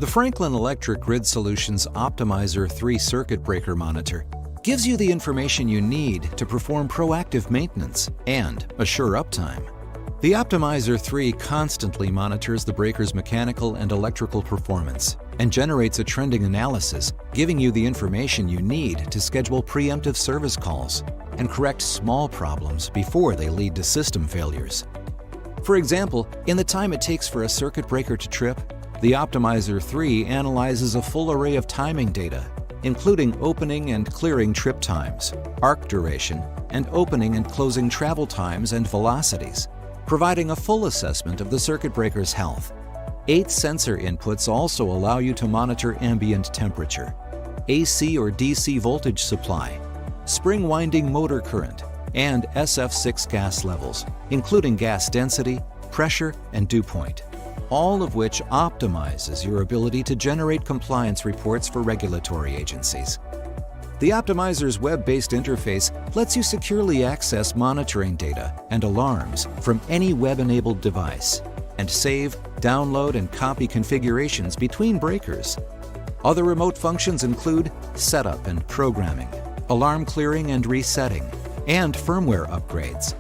Franklin Electric Grid Solutions Optimizer3 circuit breaker monitor gives you the information you need to perform proactive maintenance and assure uptime. The Optimizer3 constantly monitors the breaker's mechanical and electrical performance and generates a trending analysis, giving you the information you need to schedule preemptive service calls and correct small problems before they lead to system failures. For example, in the time it takes for a circuit breaker to trip, the Optimizer3 analyzes a full array of timing data, including opening and clearing trip times, arc duration, and opening and closing travel times and velocities, providing a full assessment of the circuit breaker's health. 8 sensor inputs also allow you to monitor ambient temperature, AC or DC voltage supply, spring winding motor current, and SF6 gas levels, including gas density, pressure, and dew point, all of which optimizes your ability to generate compliance reports for regulatory agencies. The Optimizer's web-based interface lets you securely access monitoring data and alarms from any web-enabled device and save, download, and copy configurations between breakers. Other remote functions include setup and programming, alarm clearing and resetting, and firmware upgrades.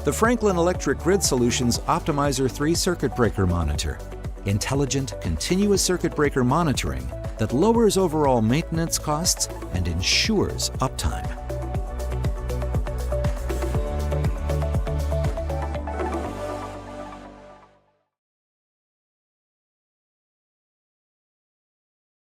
The Franklin Electric Grid Solutions Optimizer3 circuit breaker monitor. Intelligent, continuous circuit breaker monitoring that lowers overall maintenance costs and ensures uptime.